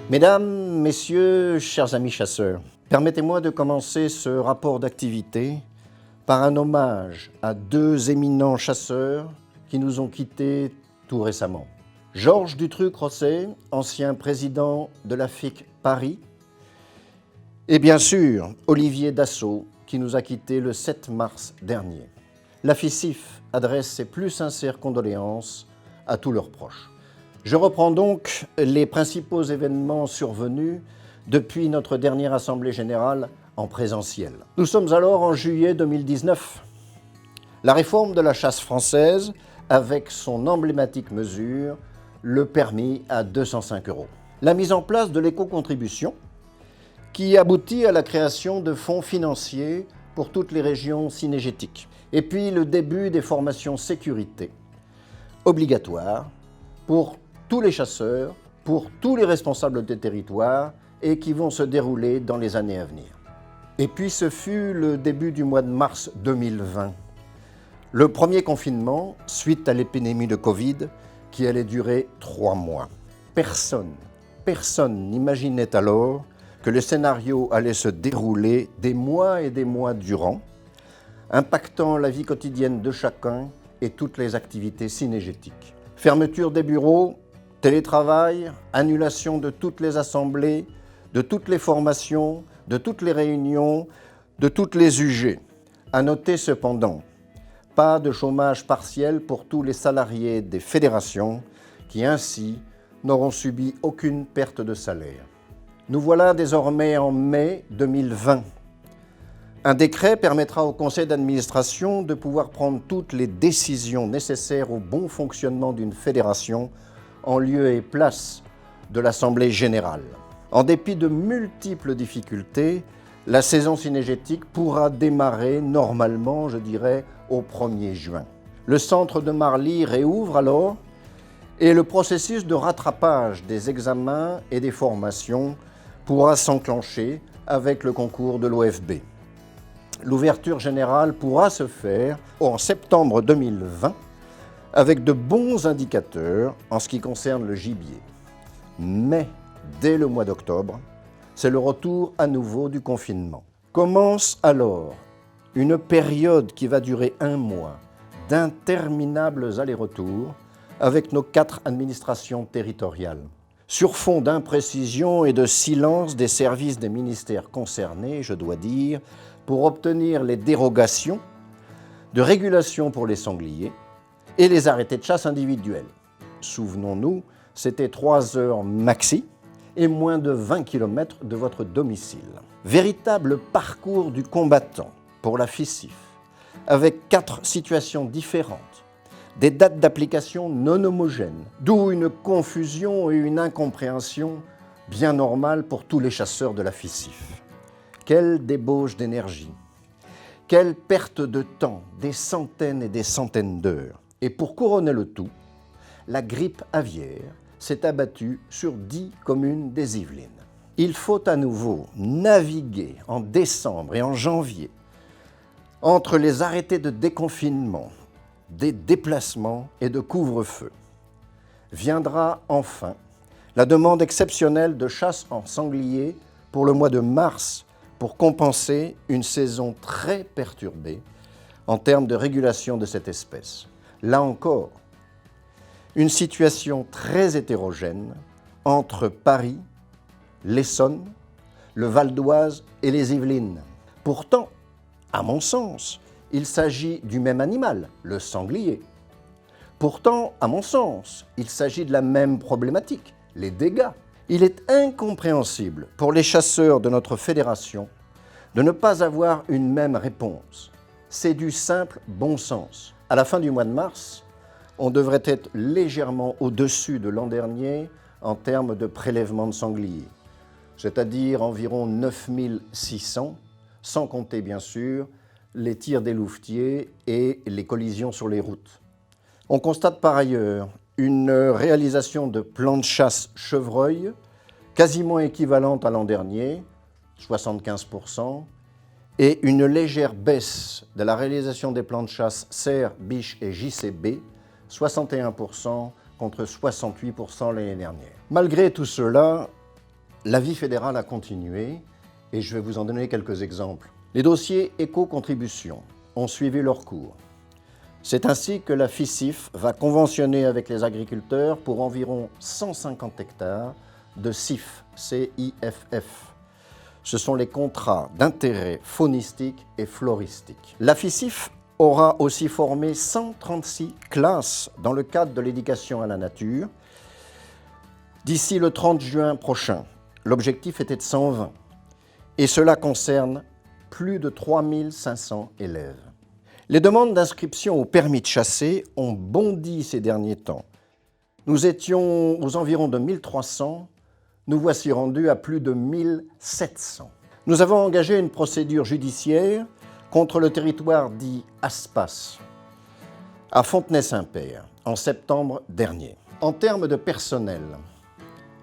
Mesdames, Messieurs, chers amis chasseurs, permettez-moi de commencer ce rapport d'activité par un hommage à deux éminents chasseurs qui nous ont quittés tout récemment. Georges Dutruc-Rosset, ancien président de la FIC Paris, et bien sûr Olivier Dassault, qui nous a quittés le 7 mars dernier. La FICIF adresse ses plus sincères condoléances à tous leurs proches. Je reprends donc les principaux événements survenus depuis notre dernière Assemblée générale en présentiel. Nous sommes alors en juillet 2019. La réforme de la chasse française, avec son emblématique mesure, le permis à 205 €. La mise en place de l'éco-contribution, qui aboutit à la création de fonds financiers pour toutes les régions cynégétiques. Et puis le début des formations sécurité, obligatoires pour tous les chasseurs, pour tous les responsables des territoires et qui vont se dérouler dans les années à venir. Et puis ce fut le début du mois de mars 2020. Le premier confinement, suite à l'épidémie de Covid, qui allait durer 3 mois. Personne n'imaginait alors que le scénario allait se dérouler des mois et des mois durant, impactant la vie quotidienne de chacun et toutes les activités cynégétiques. Fermeture des bureaux, télétravail, annulation de toutes les assemblées, de toutes les formations, de toutes les réunions, de toutes les UG. À noter cependant, pas de chômage partiel pour tous les salariés des fédérations qui ainsi n'auront subi aucune perte de salaire. Nous voilà désormais en mai 2020. Un décret permettra au conseil d'administration de pouvoir prendre toutes les décisions nécessaires au bon fonctionnement d'une fédération en lieu et place de l'Assemblée générale. En dépit de multiples difficultés, la saison cynégétique pourra démarrer normalement, je dirais, au 1er juin. Le centre de Marly réouvre alors et le processus de rattrapage des examens et des formations pourra s'enclencher avec le concours de l'OFB. L'ouverture générale pourra se faire en septembre 2020 avec de bons indicateurs en ce qui concerne le gibier. Mais dès le mois d'octobre, c'est le retour à nouveau du confinement. Commence alors une période qui va durer 1 mois d'interminables allers-retours avec nos 4 administrations territoriales. Sur fond d'imprécision et de silence des services des ministères concernés, je dois dire, pour obtenir les dérogations de régulation pour les sangliers et les arrêtés de chasse individuels. Souvenons-nous, c'était 3 heures maxi et moins de 20 km de votre domicile. Véritable parcours du combattant pour la FICIF, avec 4 situations différentes, des dates d'application non homogènes, d'où une confusion et une incompréhension bien normale pour tous les chasseurs de la FICIF. Quelle débauche d'énergie, quelle perte de temps, des centaines et des centaines d'heures. Et pour couronner le tout, la grippe aviaire s'est abattue sur 10 communes des Yvelines. Il faut à nouveau naviguer en décembre et en janvier entre les arrêtés de déconfinement, des déplacements et de couvre-feu. Viendra enfin la demande exceptionnelle de chasse en sanglier pour le mois de mars pour compenser une saison très perturbée en termes de régulation de cette espèce. Là encore, une situation très hétérogène entre Paris, l'Essonne, le Val d'Oise et les Yvelines. Pourtant, à mon sens, il s'agit du même animal, le sanglier. Pourtant, à mon sens, il s'agit de la même problématique, les dégâts. Il est incompréhensible pour les chasseurs de notre fédération de ne pas avoir une même réponse. C'est du simple bon sens. À la fin du mois de mars, on devrait être légèrement au-dessus de l'an dernier en termes de prélèvement de sangliers, c'est-à-dire environ 9600, sans compter bien sûr les tirs des louvetiers et les collisions sur les routes. On constate par ailleurs une réalisation de plans de chasse chevreuil quasiment équivalente à l'an dernier, 75%, et une légère baisse de la réalisation des plans de chasse cerf, biche et JCB, 61% contre 68% l'année dernière. Malgré tout cela, la vie fédérale a continué et je vais vous en donner quelques exemples. Les dossiers éco-contribution ont suivi leur cours. C'est ainsi que la FICIF va conventionner avec les agriculteurs pour environ 150 hectares de CIF, C-I-F-F. Ce sont les contrats d'intérêt faunistique et floristique. La FICIF aura aussi formé 136 classes dans le cadre de l'éducation à la nature. D'ici le 30 juin prochain, l'objectif était de 120 et cela concerne plus de 3500 élèves. Les demandes d'inscription au permis de chasser ont bondi ces derniers temps. Nous étions aux environs de 1300, nous voici rendus à plus de 1700. Nous avons engagé une procédure judiciaire contre le territoire dit Aspas, à Fontenay-Saint-Père, en septembre dernier. En termes de personnel,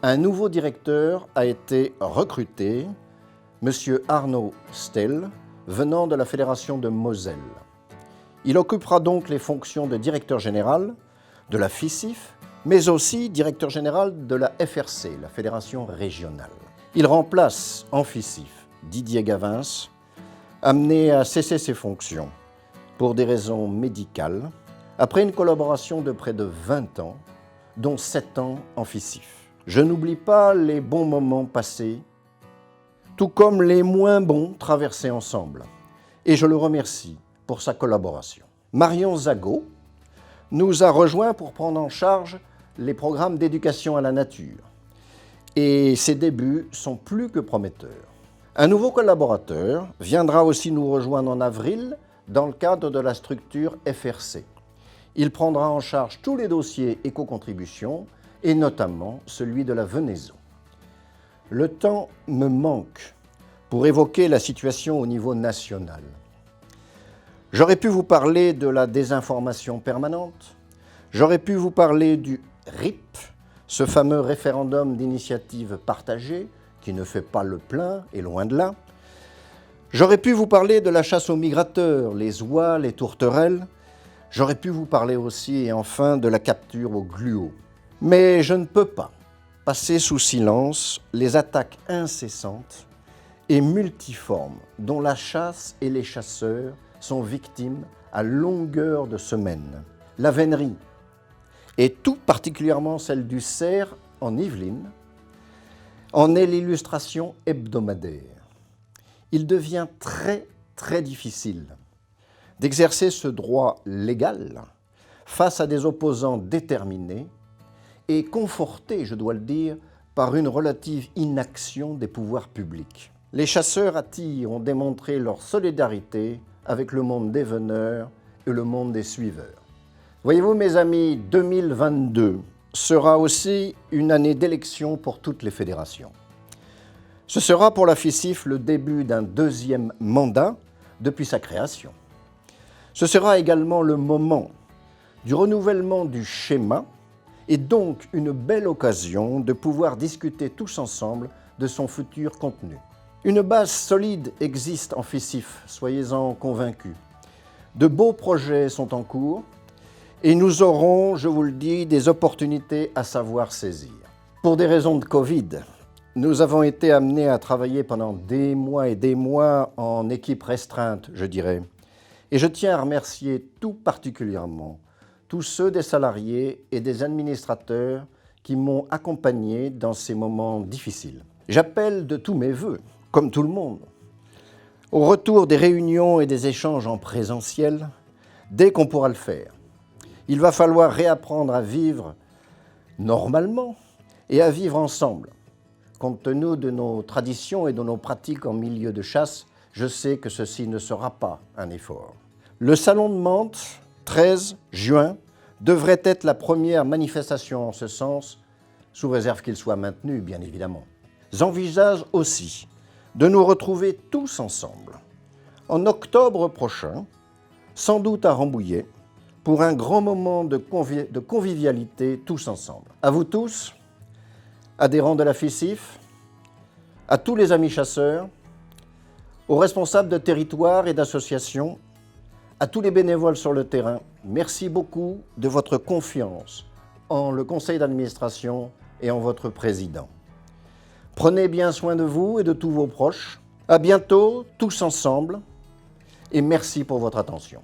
un nouveau directeur a été recruté, M. Arnaud Stel, venant de la Fédération de Moselle. Il occupera donc les fonctions de directeur général de la FICIF, mais aussi directeur général de la FRC, la Fédération régionale. Il remplace en FICIF Didier Gavins, amené à cesser ses fonctions pour des raisons médicales, après une collaboration de près de 20 ans, dont 7 ans en FICIF. Je n'oublie pas les bons moments passés, tout comme les moins bons traversés ensemble, et je le remercie pour sa collaboration. Marion Zago nous a rejoints pour prendre en charge les programmes d'éducation à la nature, et ses débuts sont plus que prometteurs. Un nouveau collaborateur viendra aussi nous rejoindre en avril dans le cadre de la structure FRC. Il prendra en charge tous les dossiers éco-contribution et notamment celui de la venaison. Le temps me manque pour évoquer la situation au niveau national. J'aurais pu vous parler de la désinformation permanente, j'aurais pu vous parler du RIP, ce fameux référendum d'initiative partagée qui ne fait pas le plein et loin de là. J'aurais pu vous parler de la chasse aux migrateurs, les oies, les tourterelles. J'aurais pu vous parler aussi et enfin de la capture au gluot. Mais je ne peux pas passer sous silence les attaques incessantes et multiformes dont la chasse et les chasseurs sont victimes à longueur de semaine. La vénerie, et tout particulièrement celle du cerf en Yvelines, en est l'illustration hebdomadaire. Il devient très difficile d'exercer ce droit légal face à des opposants déterminés et confortés, je dois le dire, par une relative inaction des pouvoirs publics. Les chasseurs à tir ont démontré leur solidarité avec le monde des veneurs et le monde des suiveurs. Voyez-vous, mes amis, 2022 sera aussi une année d'élection pour toutes les fédérations. Ce sera pour la FICIF le début d'un deuxième mandat depuis sa création. Ce sera également le moment du renouvellement du schéma et donc une belle occasion de pouvoir discuter tous ensemble de son futur contenu. Une base solide existe en FICIF, soyez-en convaincus. De beaux projets sont en cours et nous aurons, je vous le dis, des opportunités à savoir saisir. Pour des raisons de Covid, nous avons été amenés à travailler pendant des mois et des mois en équipe restreinte, je dirais. Et je tiens à remercier tout particulièrement tous ceux des salariés et des administrateurs qui m'ont accompagné dans ces moments difficiles. J'appelle de tous mes vœux, comme tout le monde, au retour des réunions et des échanges en présentiel, dès qu'on pourra le faire. Il va falloir réapprendre à vivre normalement et à vivre ensemble. Compte tenu de nos traditions et de nos pratiques en milieu de chasse, je sais que ceci ne sera pas un effort. Le Salon de Mantes, 13 juin, devrait être la première manifestation en ce sens, sous réserve qu'il soit maintenu, bien évidemment. J'envisage aussi de nous retrouver tous ensemble en octobre prochain, sans doute à Rambouillet, pour un grand moment de convivialité tous ensemble. À vous tous, adhérents de la FICIF, à tous les amis chasseurs, aux responsables de territoires et d'associations, à tous les bénévoles sur le terrain, merci beaucoup de votre confiance en le conseil d'administration et en votre président. Prenez bien soin de vous et de tous vos proches. À bientôt, tous ensemble, et merci pour votre attention.